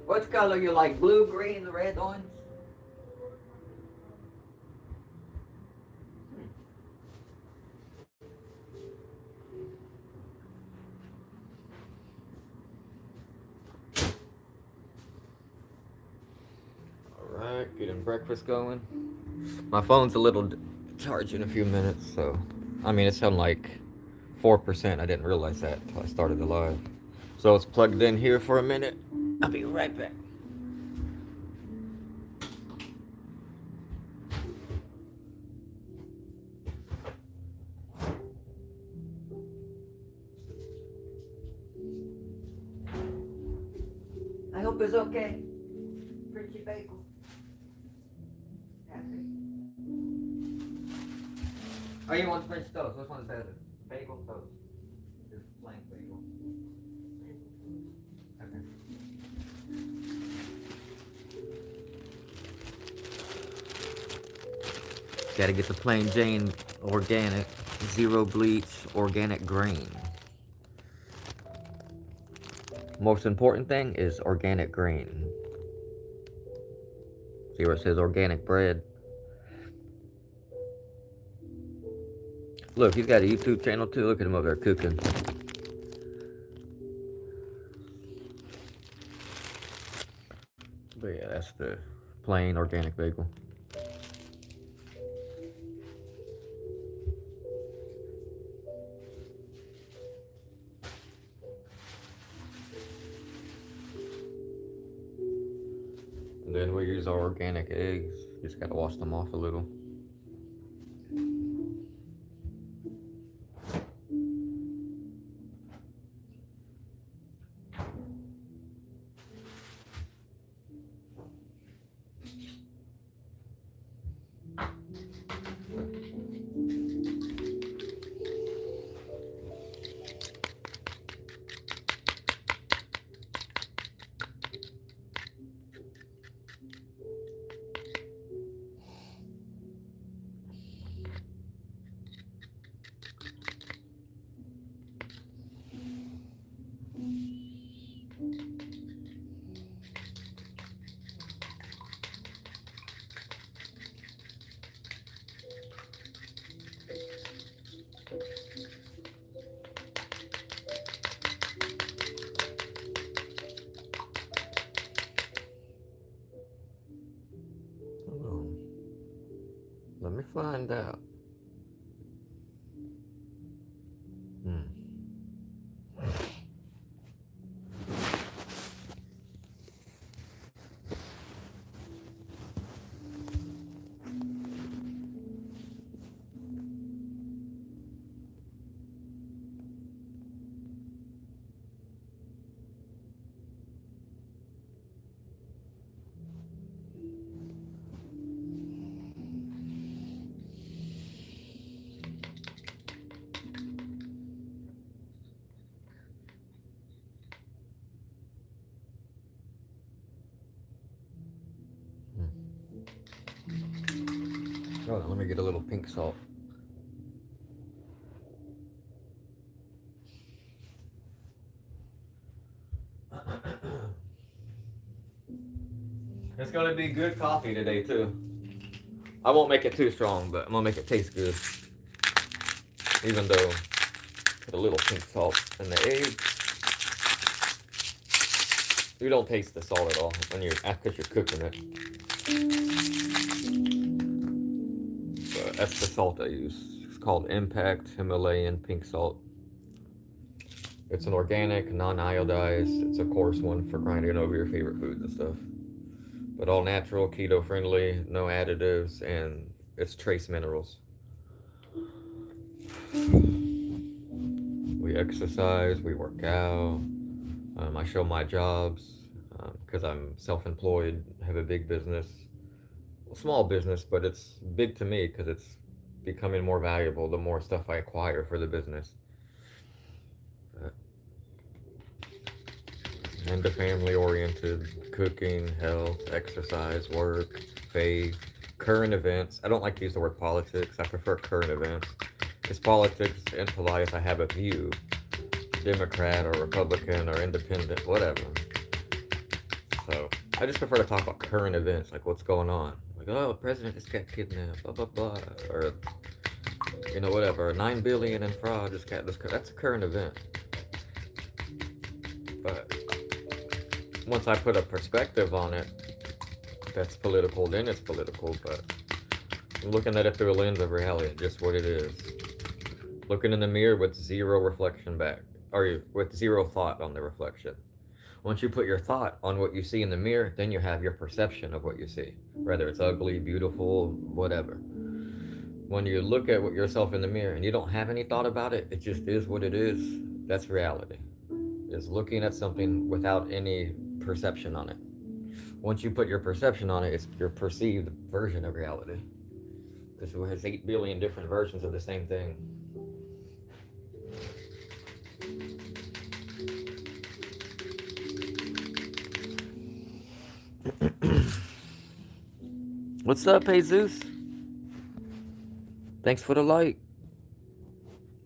What color you like? Blue, green, red, orange? Alright, getting breakfast going. My phone's a little charged in a few minutes, so I mean it's on like 4%. I didn't realize that until I started the live. So it's plugged in here for a minute. I'll be right back. I hope it's okay. Frenchy bagel. Happy. Oh, you want French toast? Which one's better? Bagel toast. Just plain bagel. Okay. Gotta get the plain Jane organic, zero bleach, organic grain. Most important thing is organic grain. See where it says organic bread? Look, he's got a YouTube channel too. Look at him over there cooking. But yeah, that's the plain organic bagel. And then we use our organic eggs. Just gotta wash them off a little. Let me find out. Hold on, let me get a little pink salt. It's gonna be good coffee today too. I won't make it too strong, but I'm gonna make it taste good. Even though put a little pink salt in the egg. You don't taste the salt at all when because you're cooking it. But that's the salt I use. It's called Impact Himalayan Pink Salt. It's an organic, non-iodized. It's a coarse one for grinding over your favorite foods and stuff. But all natural, keto friendly, no additives, and it's trace minerals. We exercise, we work out. I show my jobs because I'm self-employed, have a big business, a small business, but it's big to me because it's becoming more valuable the more stuff I acquire for the business. And the family-oriented, cooking, health, exercise, work, faith, current events. I don't like to use the word politics. I prefer current events. Because politics into life, I have a view. Democrat or Republican or independent, whatever. So I just prefer to talk about current events, like what's going on. Like, oh, the president just got kidnapped, blah blah blah, or whatever. 9 billion in fraud just got this. That's a current event. But once I put a perspective on it, that's political. Then it's political. But I'm looking at it through a lens of reality, just what it is. Looking in the mirror with zero reflection back, or with zero thought on the reflection. Once you put your thought on what you see in the mirror, then you have your perception of what you see, whether it's ugly, beautiful, whatever. When you look at yourself in the mirror and you don't have any thought about it, it just is what it is. That's reality. It's looking at something without any perception on it. Once you put your perception on it, it's your perceived version of reality. This has 8 billion different versions of the same thing. What's up, Jesus? Thanks for the like.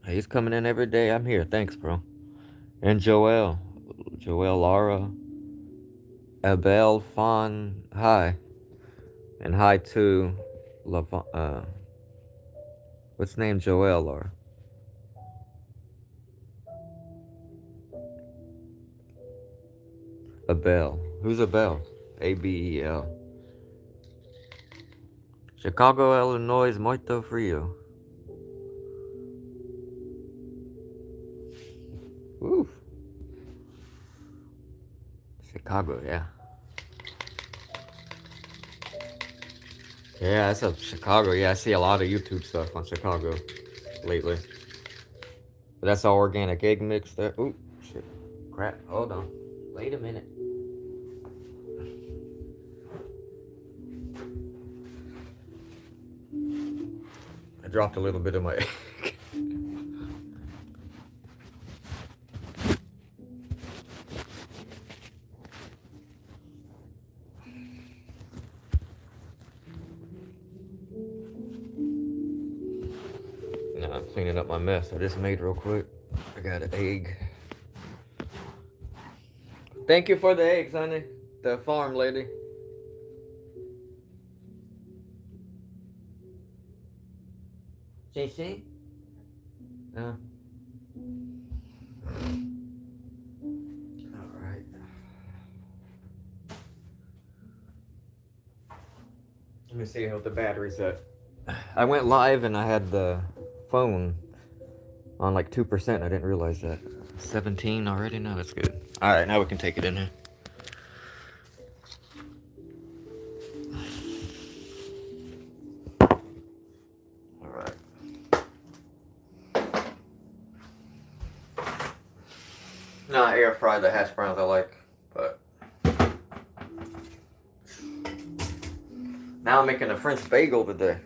He's coming in every day. I'm here. Thanks, bro. And Joel, Laura, Abel, Fawn, hi. And hi to what's name Joel, Laura? Abel. Who's Abel? Abel. Chicago, Illinois, muito frio. Ooh. Chicago, yeah. Yeah, that's up Chicago. Yeah, I see a lot of YouTube stuff on Chicago lately. But that's all organic egg mix there. Ooh, shit. Crap. Hold on. Wait a minute. I dropped a little bit of my egg. Now I'm cleaning up my mess I just made real quick. I got an egg. Thank you for the eggs, honey. The farm lady. See? Alright. Let me see how the battery's at. I went live and I had the phone on like 2%. I didn't realize that. 17 already? No, that's good. Alright, now we can take it in here. Alright. No, I air fry the hash browns I like, but now I'm making a French bagel today.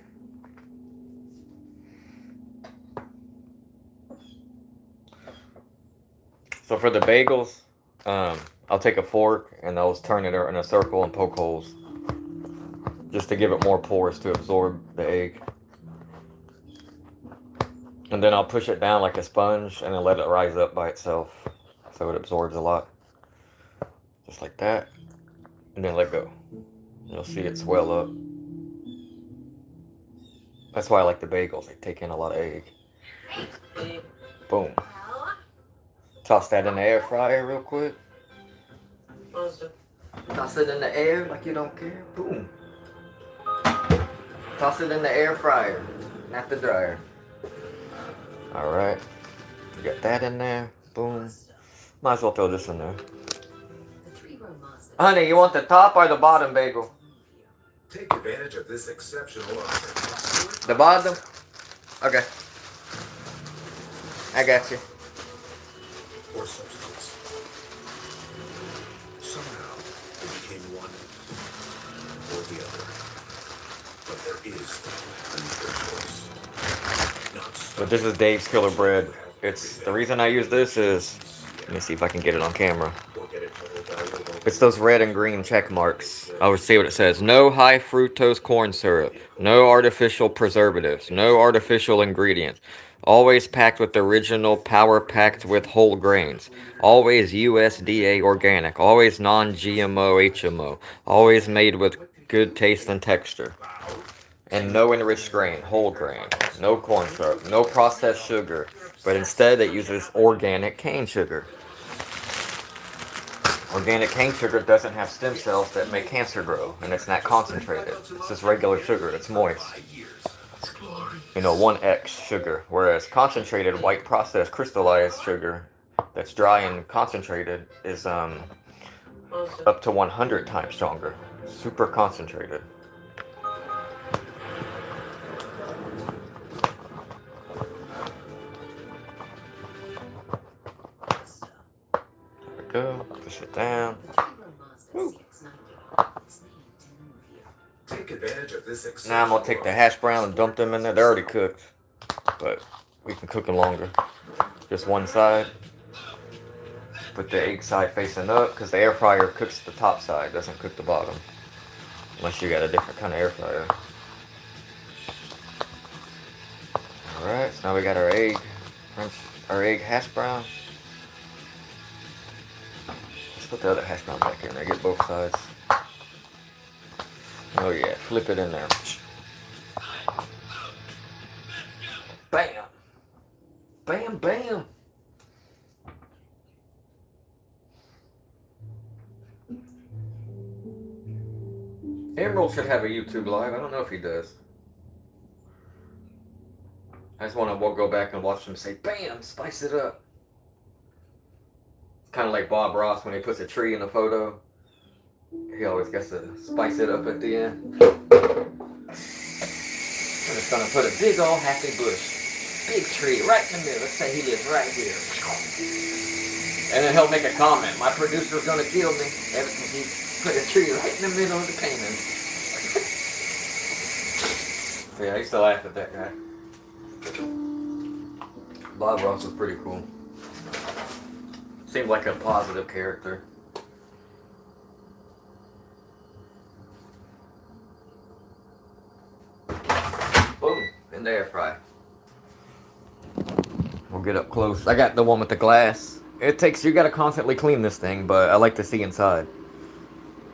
So for the bagels, I'll take a fork and I'll turn it in a circle and poke holes, just to give it more pores to absorb the egg. And then I'll push it down like a sponge and then let it rise up by itself, so it absorbs a lot. Just like that. And then let go. You'll see it swell up. That's why I like the bagels. They take in a lot of egg. Boom. Toss that in the air fryer real quick. Toss it in the air like you don't care. Boom. Toss it in the air fryer, not the dryer. Alright. You got that in there. Boom. Might as well throw this in there. Honey, you want the top or the bottom bagel? Take advantage of this exceptional offer. The bottom? Okay. I got you. Or substance. Somehow, it became one or the other. But there is another choice. But this is Dave's Killer Bread. It's the reason I use this is, let me see if I can get it on camera. It's those red and green check marks. I'll see what it says. No high fructose corn syrup. No artificial preservatives. No artificial ingredients. Always packed with the original power packed with whole grains. Always USDA organic. Always non-GMO HMO. Always made with good taste and texture. And no enriched grain, whole grain. No corn syrup, no processed sugar. But instead it uses organic cane sugar. Organic cane sugar doesn't have stem cells that make cancer grow, and it's not concentrated. It's just regular sugar, it's moist. 1X sugar. Whereas concentrated white processed crystallized sugar that's dry and concentrated is up to 100 times stronger. Super concentrated. There we go. Push it down. Woo. Take advantage of this. Now I'm gonna take the hash brown and dump them in there. They're already cooked, but we can cook them longer. Just one side. Put the egg side facing up, because the air fryer cooks the top side, doesn't cook the bottom. Unless you got a different kind of air fryer. Alright, so now we got our egg hash brown. Let's put the other hash brown back in there, get both sides. Oh yeah, flip it in there. Bam! Bam, bam! Emerald should have a YouTube live. I don't know if he does. I just want to go back and watch him say, bam, spice it up. Kind of like Bob Ross when he puts a tree in a photo. He always gets to spice it up at the end. I'm just gonna put a big old happy bush. Big tree right in the middle. Let's say he lives right here. And then he'll make a comment. My producer's gonna kill me ever since he put a tree right in the middle of the painting. So yeah, I used to laugh at that guy. Bob Ross was pretty cool. Seemed like a positive character. Boom, in the air fry. We'll get up close. I got the one with the glass. You gotta constantly clean this thing, but I like to see inside.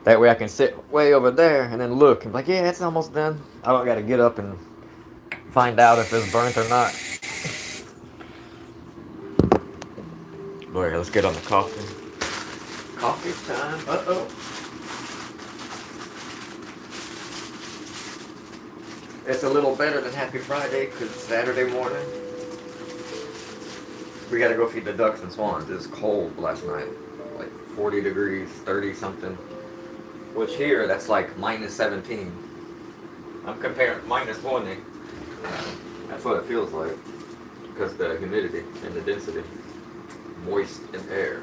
That way I can sit way over there and then look and be like, yeah, it's almost done. I don't gotta get up and find out if it's burnt or not. Alright, let's get on the coffee. Coffee time. Uh-oh. It's a little better than Happy Friday because it's Saturday morning. We gotta go feed the ducks and swans. It was cold last night. Like 40 degrees, 30 something. Which here, that's like minus 17. I'm comparing minus 20. That's what it feels like. Because the humidity and the density. Moist in air.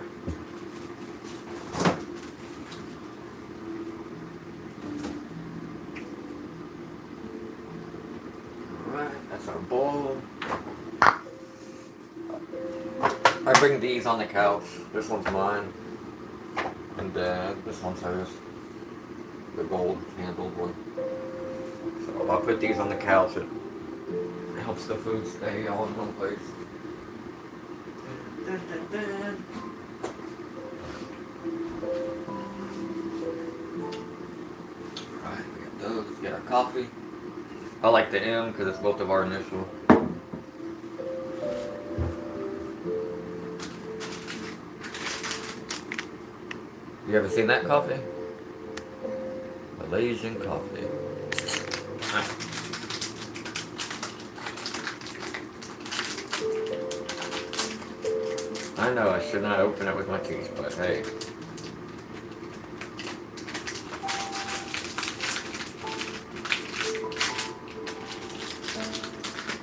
Alright, that's our bowl. I bring these on the couch. This one's mine. And this one's hers. The gold handled one. So I'll put these on the couch. It helps the food stay all in one place. Dun, dun, dun. Alright, we got those. We got our coffee. I like the M because it's both of our initial. You ever seen that coffee? Malaysian coffee. I know I should not open it with my teeth, but hey.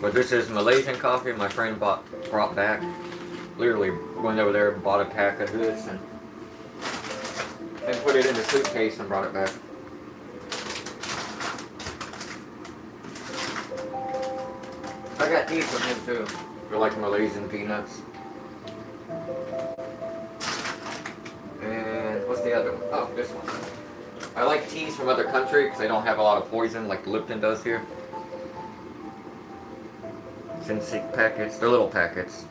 But this is Malaysian coffee my friend brought back. Literally went over there and bought a pack of this and put it in the suitcase and brought it back. I got these from him too. They're like Malaysian peanuts. And what's the other one? Oh, this one. I like teas from other countries because they don't have a lot of poison like Lipton does here. Sinseek packets. They're little packets.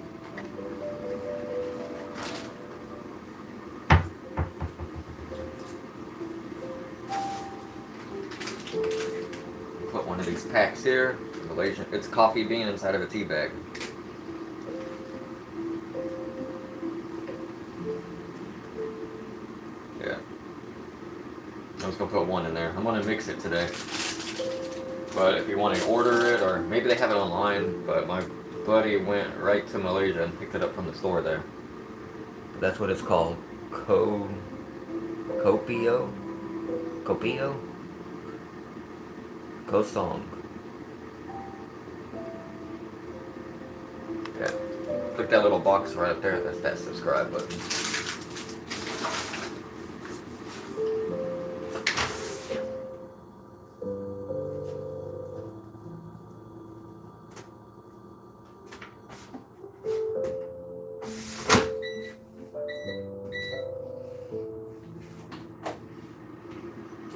Put one of these packs here. Malaysian. It's coffee bean inside of a tea bag. Yeah. I'm just gonna put one in there. I'm gonna mix it today. But if you want to order it, or maybe they have it online, but my buddy went right to Malaysia and picked it up from the store there. That's what it's called. Copio? Kosong. Yeah. Click that little box right up there. That's that subscribe button.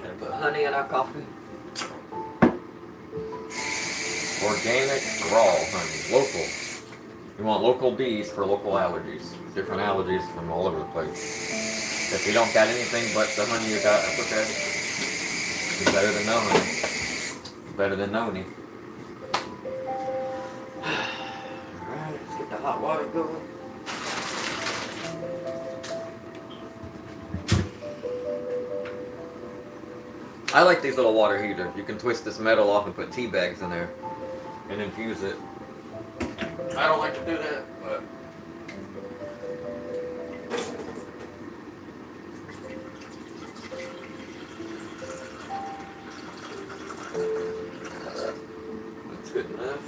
Gonna put honey in our coffee. Organic raw honey, local. You want local bees for local allergies. Different allergies from all over the place. If you don't got anything but the honey you got, that's okay. It's better than no honey. Better than no honey. Alright, let's get the hot water going. I like these little water heaters. You can twist this metal off and put tea bags in there and infuse it. I don't like to do that, but that's good enough.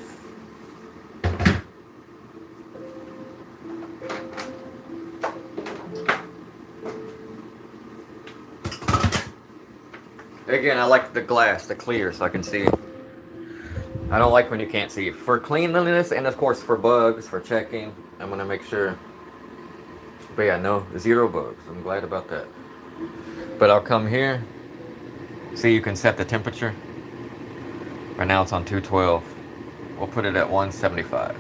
Again, I like the glass, the clear, so I can see. I don't like when you can't see. For cleanliness and of course for bugs, for checking, I'm gonna make sure. But yeah, no, 0 bugs. I'm glad about that. But I'll come here. See, you can set the temperature. Right now it's on 212. We'll put it at 175.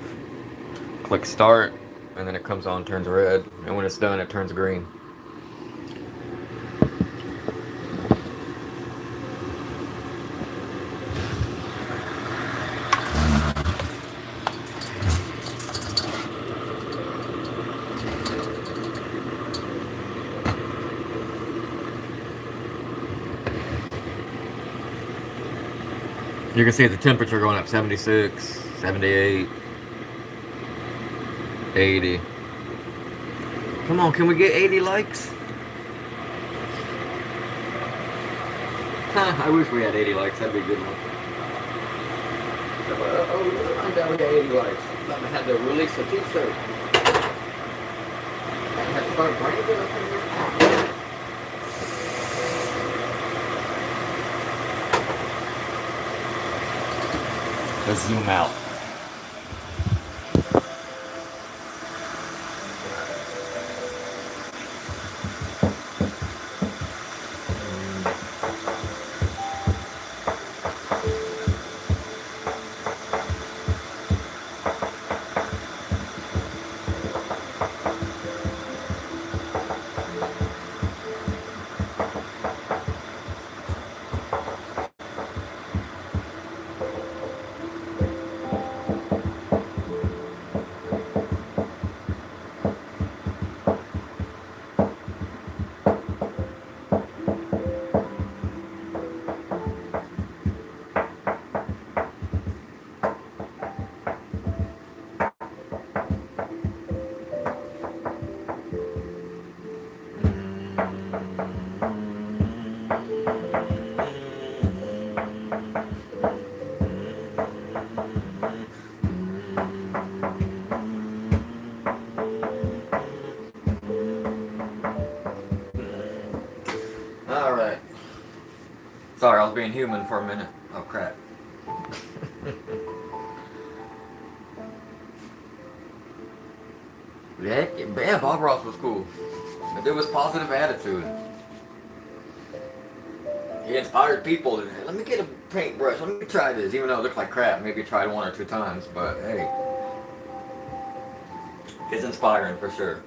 Click start, and then it comes on, turns red, and when it's done, it turns green. You can see the temperature going up 76, 78, 80. Come on, can we get 80 likes? I wish we had 80 likes, that'd be a good one. Oh, I thought we got 80 likes. I thought I had to release a t-shirt. I had to start branding up in here. Let's zoom out. Alright. Sorry, I was being human for a minute. Oh, crap. Yeah, Bob Ross was cool. But there was positive attitude. He inspired people to, hey, let me get a paintbrush, let me try this. Even though it looked like crap, maybe tried 1 or 2 times, but hey. is inspiring for sure.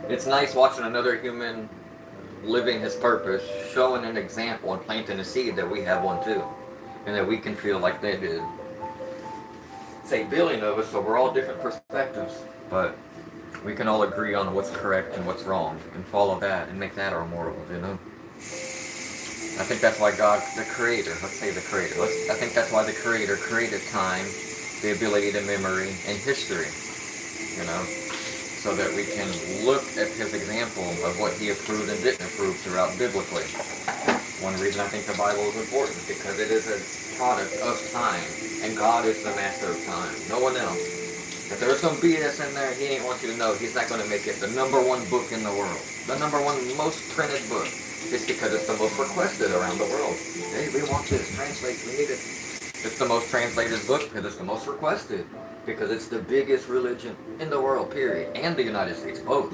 It's nice watching another human living his purpose, showing an example and planting a seed that we have one too, and that we can feel like they did. It's 8 billion of us, so we're all different perspectives, but we can all agree on what's correct and what's wrong, and follow that and make that our morals, you know? I think that's why God, the Creator, let's say the Creator, I think that's why the Creator created time, the ability to memory, and history, you know? So that we can look at His example of what He approved and didn't approve throughout biblically. One reason I think the Bible is important, because it is a product of time, and God is the master of time, no one else. If there's some BS in there, He ain't want you to know. He's not going to make it the #1 book in the world, the #1 most printed book. It's because it's the most requested around the world. Hey, we want this, translate, we need it. It's the most translated book because it's the most requested. Because it's the biggest religion in the world, period. And the United States, both.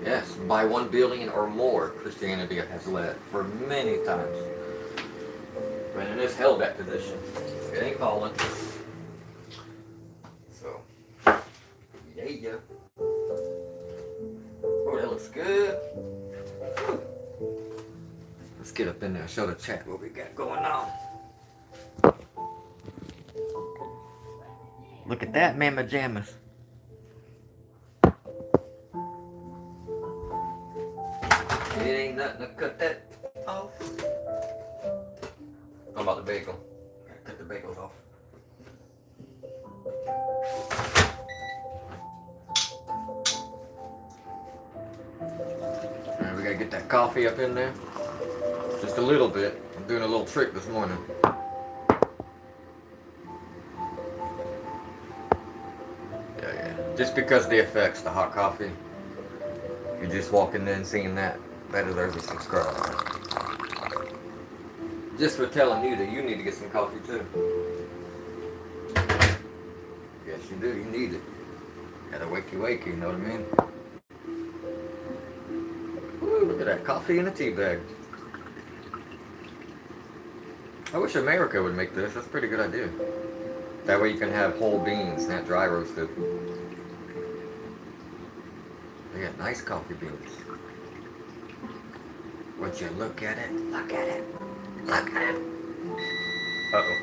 Yes, by 1 billion or more, Christianity has led for many times. But it has held that position. It ain't fallen. So, yeah. Oh, that looks good. Let's get up in there and show the chat what we got going on. Look at that, mamma jammas. It ain't nothing to cut that off. How about the bagel? Cut the bagels off. Alright, we gotta get that coffee up in there. Just a little bit. I'm doing a little trick this morning. Just because the effects, the hot coffee. If you're just walking in seeing that, that deserves a subscribe. Just for telling you that you need to get some coffee too. Yes, you do. You need it. Gotta wakey, you know what I mean? Woo, look at that coffee in a tea bag. I wish America would make this. That's a pretty good idea. That way you can have whole beans, not dry roasted. They got nice coffee beans. Would you look at it? Look at it. Look at it. Uh-oh.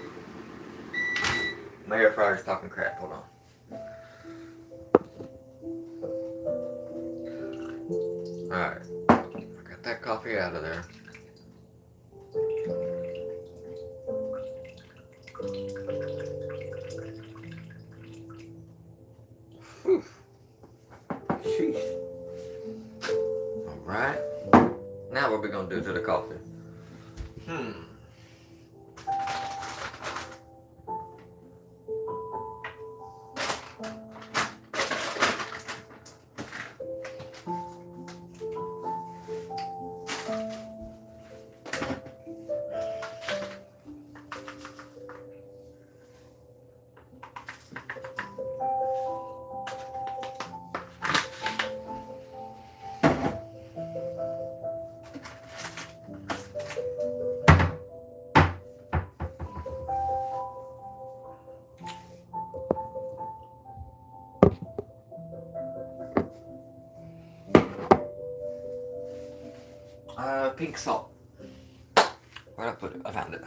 My air fryer's talking crap. Hold on. Alright. I got that coffee out of there. Whew. Sheesh. Alright. Now what we gonna do to the coffee? Pink salt. Where'd I put it? I found it.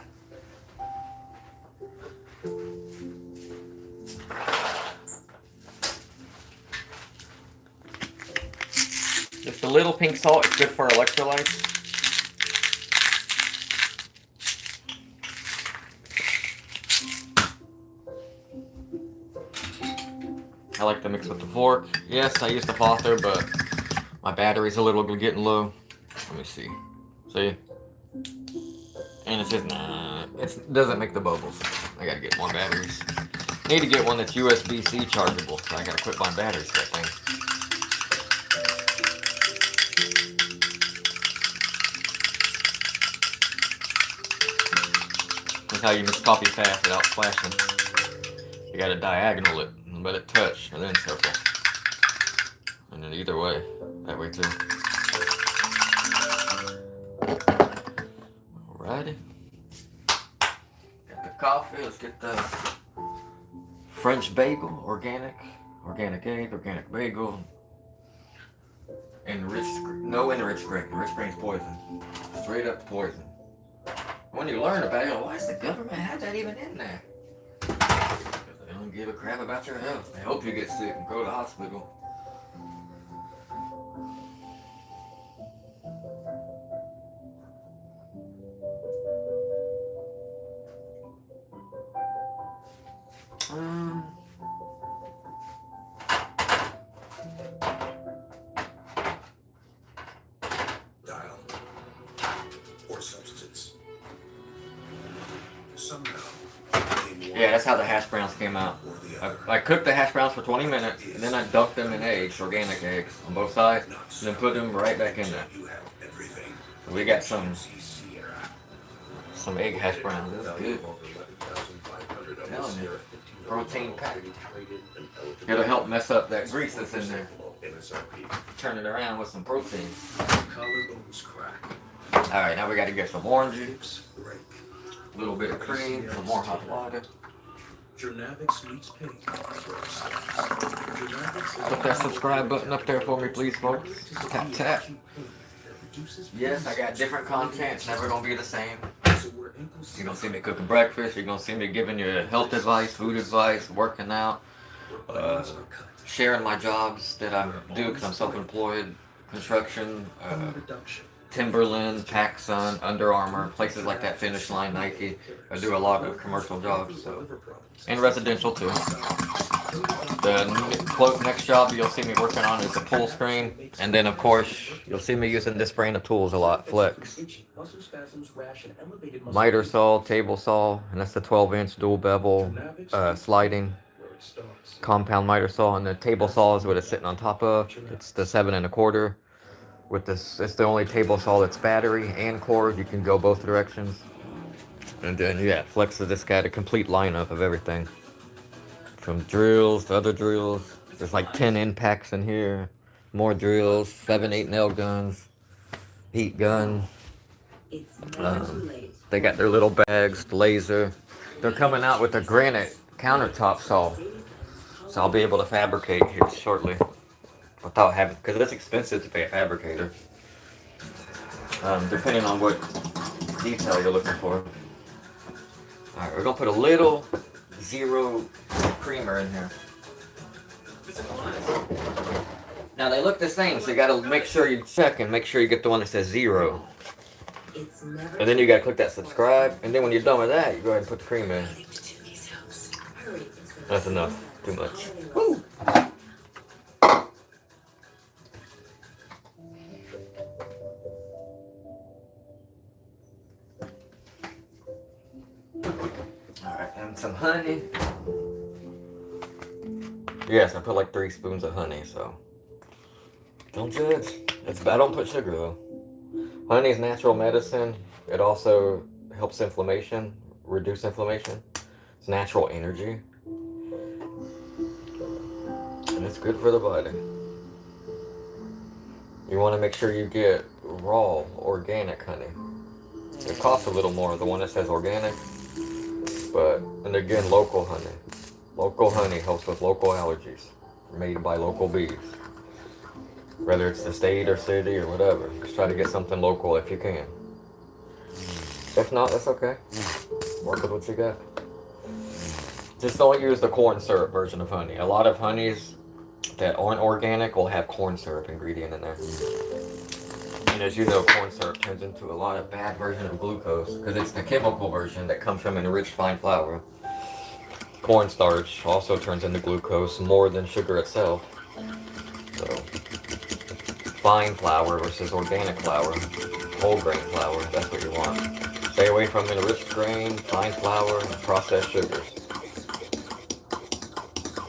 Just a little pink salt. It's good for electrolytes. I like to mix with the fork. Yes, I use the frother, but my battery's a little getting low. Let me see. See? And it says, nah, it doesn't make the bubbles. I gotta get more batteries. Need to get one that's USB-C chargeable, so I gotta quit buying batteries for that thing. That's how you mix coffee fast without splashing. You gotta diagonal it and let it touch, and then circle. And then either way, that way too. Alrighty. Got the coffee. Let's get the French bagel, organic organic egg, organic bagel. No enriched grain. Enriched grain's poison. Straight up poison. When you learn about it, why does the government have that even in there? Because they don't give a crap about your health. They hope you get sick and go to the hospital. Dial or substance. Somehow. Yeah, that's how the hash browns came out. I cooked the hash browns for 20 minutes, and then I dunked them in eggs, organic eggs, on both sides, and then put them right back in there. So we got some egg hash browns. That's good. I'm telling you, protein packed. It'll help mess up that grease that's in there. Turn it around with some protein. Alright, now we got to get some orange juice, a little bit of cream, some more hot water. Put that subscribe button up there for me, please, folks. Tap, tap. Yes, I got different content. It's never going to be the same. You're going to see me cooking breakfast. You're going to see me giving you health advice, food advice, working out, sharing my jobs that I do because I'm self-employed, construction, Timberland, PacSun, Under Armour, places like that, Finish Line, Nike. I do a lot of commercial jobs, so, and residential too. The next job you'll see me working on is the pull screen, and then of course you'll see me using this brand of tools a lot, Flex. Miter saw, table saw, and that's the 12-inch dual bevel sliding compound miter saw, and the table saw is what it's sitting on top of. It's the 7 1/4. With this, it's the only table saw that's battery and cord. You can go both directions. And then, yeah, Flex has just got a complete lineup of everything. From drills to other drills. There's like 10 impacts in here. More drills, 7, 8 nail guns, heat gun. They got their little bags, the laser. They're coming out with a granite countertop saw. So I'll be able to fabricate here shortly. Without having, because it's expensive to pay a fabricator, depending on what detail you're looking for. Alright, we're gonna put a little zero creamer in here. Now they look the same, so you gotta make sure you check and make sure you get the one that says 0. And then you gotta click that subscribe, and then when you're done with that, you go ahead and put the cream in. That's enough. Too much. Woo! Alright, and some honey. Yes, I put like 3 spoons of honey, so don't judge. I don't put sugar though. Honey is natural medicine. It also helps inflammation, reduce inflammation. It's natural energy. And it's good for the body. You want to make sure you get raw, organic honey. It costs a little more, the one that says organic. But, and again, local honey. Local honey helps with local allergies. Made by local bees. Whether it's the state or city or whatever. Just try to get something local if you can. If not, that's okay. Work with what you got. Just don't use the corn syrup version of honey. A lot of honeys that aren't organic will have corn syrup ingredient in there. And as you know, corn syrup turns into a lot of bad version of glucose because it's the chemical version that comes from enriched fine flour. Cornstarch also turns into glucose more than sugar itself. So, fine flour versus organic flour, whole grain flour, that's what you want. Stay away from enriched grain, fine flour, and processed sugars.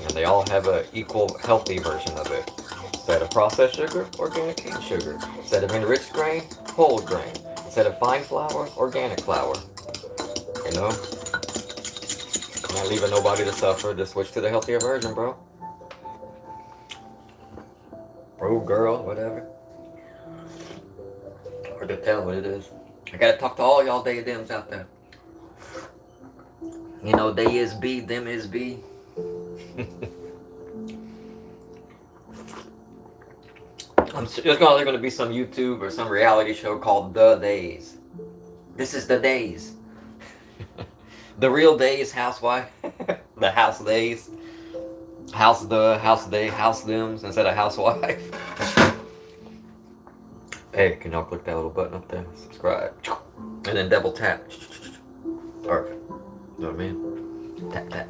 And they all have an equal healthy version of it. Instead of processed sugar, organic cane sugar. Instead of enriched grain, whole grain. Instead of fine flour, organic flour. You know? Not leaving nobody to suffer. Just switch to the healthier version, bro. Bro, girl, whatever. Hard to tell what it is. I gotta talk to all y'all they thems out there. You know, they is B, them is B. There's gonna be some YouTube or some reality show called The Days. This is The Days. The real Days housewife. The house days. House they, house thems instead of housewife. Hey, can y'all click that little button up there? Subscribe. And then double tap. Perfect. You know what I mean? Tap, tap.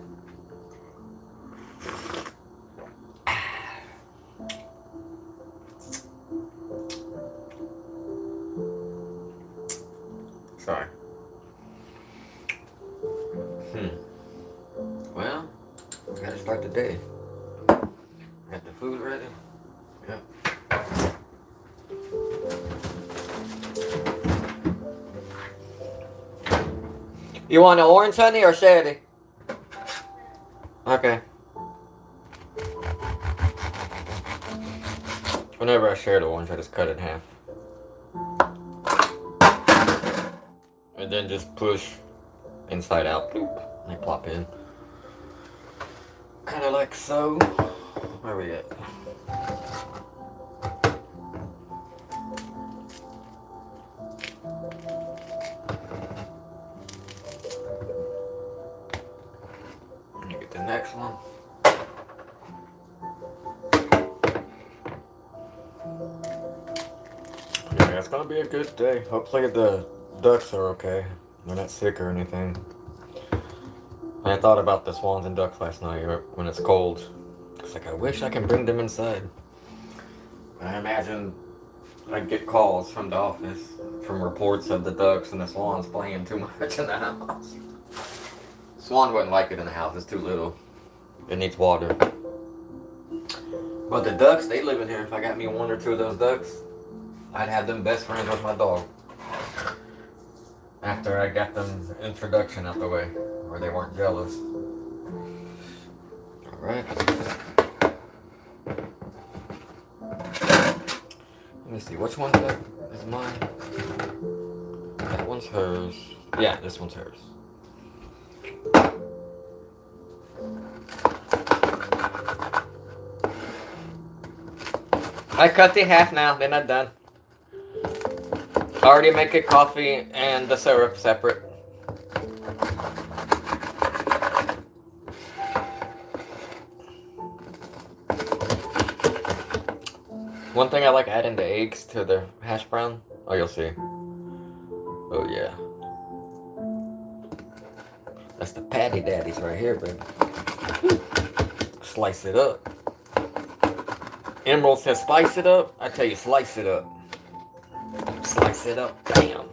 Sorry. Well, we gotta start the day. Got the food ready? Yep. You want an orange honey or sherry? Okay. Whenever I share the orange, I just cut it in half. And then just push inside out. Bloop. They plop in. Kind of like so. Where are we at? Let me get the next one. Yeah, it's gonna be a good day. Hopefully the ducks are okay. They're not sick or anything. I thought about the swans and ducks last night when it's cold. It's like, I wish I can bring them inside. I imagine I'd get calls from the office from reports of the ducks and the swans playing too much in the house. Swan wouldn't like it in the house, it's too little. It needs water. But the ducks, they live in here. If I got me one or two of those ducks, I'd have them best friends with my dog. After I got them introduction out the way, where they weren't jealous. Alright. Let me see, which one is mine? That one's hers. Yeah, this one's hers. I cut the half now, they're not done. I already make a coffee and the syrup separate. One thing I like adding the eggs to the hash brown. Oh, you'll see. Oh, yeah. That's the patty daddies right here, baby. Slice it up. Emerald says spice it up. I tell you, slice it up. Slice it up. Bam.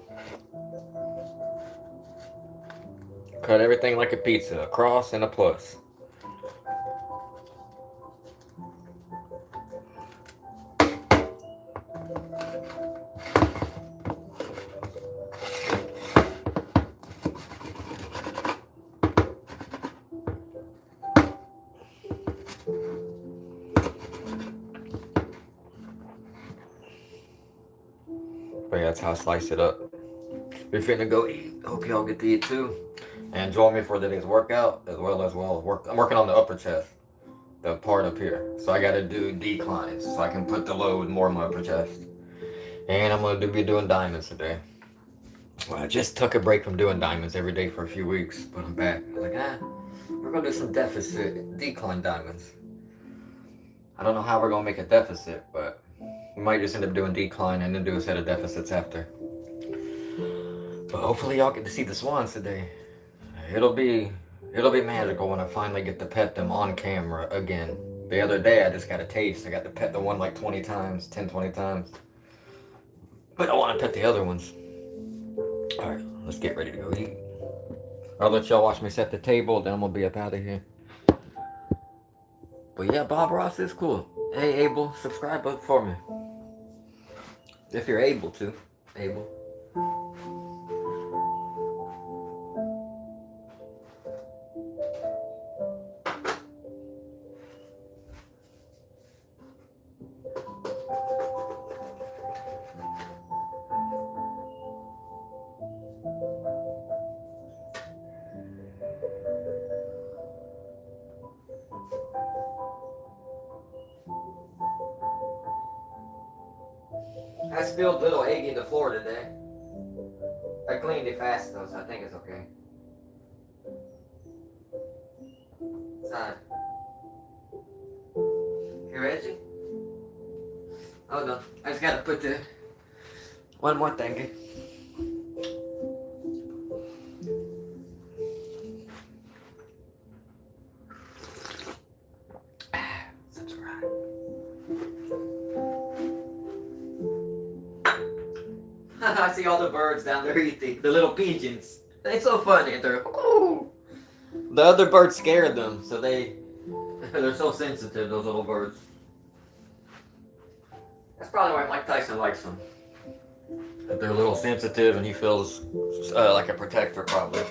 Cut everything like a pizza. A cross and a plus. But yeah, that's how I slice it up. We're finna go eat. Hope y'all get to eat too. And join me for today's workout as well. I'm working on the upper chest. The part up here. So I gotta do declines so I can put the load more on my upper chest. And I'm gonna be doing diamonds today. Well, I just took a break from doing diamonds every day for a few weeks, but I'm back. I was like, we're gonna do some decline diamonds. I don't know how we're gonna make a deficit, but we might just end up doing decline and then do a set of deficits after. But hopefully y'all get to see the swans today. It'll be magical when I finally get to pet them on camera again. The other day I just got a taste. I got to pet the one like 20 times. But I want to pet the other ones. Alright, let's get ready to go eat. I'll let y'all watch me set the table, then I'm gonna be up out of here. But yeah, Bob Ross is cool. Hey Abel, subscribe up for me. If you're able to, Abel. I spilled little egg in the floor today. I cleaned it fast though, so I think it's okay. Sorry. You ready? Hold on. I just gotta put the one more thing in. Subscribe. I see all the birds down there eating. The little pigeons. It's so funny. They're, ooh. The other birds scared them, so they're so sensitive, those little birds. That's probably why Mike Tyson likes them. They're a little sensitive and he feels like a protector, probably.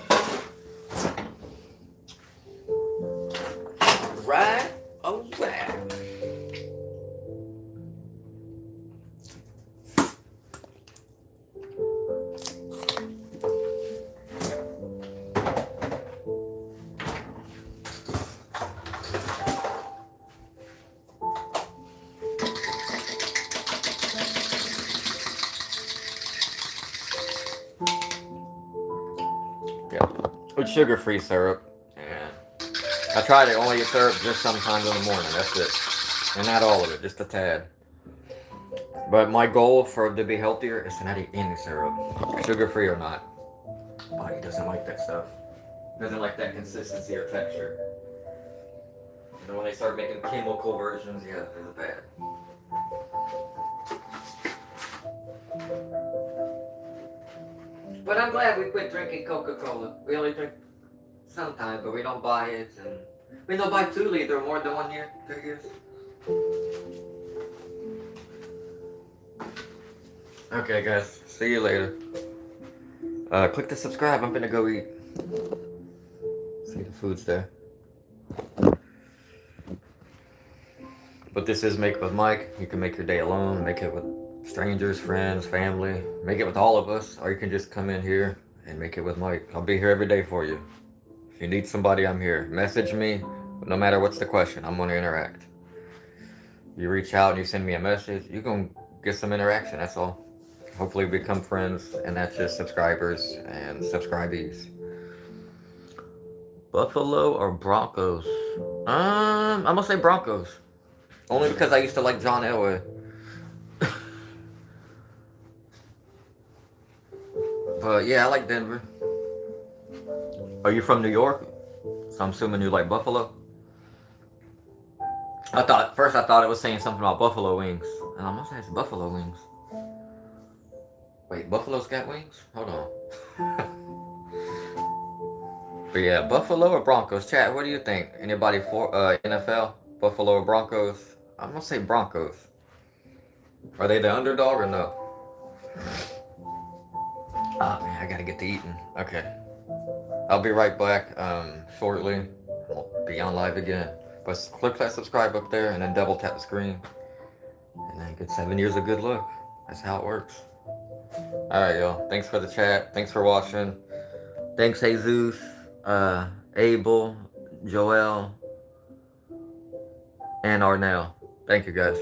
Right? Oh, right. With sugar-free syrup, and I try to only eat syrup just sometimes in the morning. That's it, and not all of it, just a tad. But my goal to be healthier is to not eat any syrup, sugar-free or not. Body doesn't like that stuff. Doesn't like that consistency or texture. And then when they start making chemical versions, yeah, it's bad. But I'm glad we quit drinking Coca-Cola. We only drink sometimes, but we don't buy it. And we don't buy 2 liter more than 1 year, 2 years. Okay, guys. See you later. Click the subscribe. I'm gonna go eat. See the food's there. But this is Make With Mike. You can make your day alone. Make it with strangers, friends, family. Make it with all of us, or you can just come in here and make it with Mike. I'll be here every day for you. If you need somebody, I'm here. Message me, no matter what's the question. I'm going to interact. You reach out and you send me a message, you're going to get some interaction, that's all. Hopefully we become friends, and that's just subscribers and subscribees. Buffalo or Broncos? I'm going to say Broncos. Only because I used to like John Elway. But yeah, I like Denver. Are you from New York? So I'm assuming you like Buffalo. First I thought it was saying something about buffalo wings. And I'm gonna say it's buffalo wings. Wait, Buffalo's got wings? Hold on. But yeah, Buffalo or Broncos? Chat, what do you think? Anybody for NFL? Buffalo or Broncos? I'm gonna say Broncos. Are they the underdog or no? Oh man, I gotta get to eating. Okay. I'll be right back shortly. I'll be on live again. But click that subscribe up there and then double tap the screen. And then get 7 years of good luck. That's how it works. Alright, y'all. Thanks for the chat. Thanks for watching. Thanks, Jesus, Abel, Joel, and Arnell. Thank you, guys.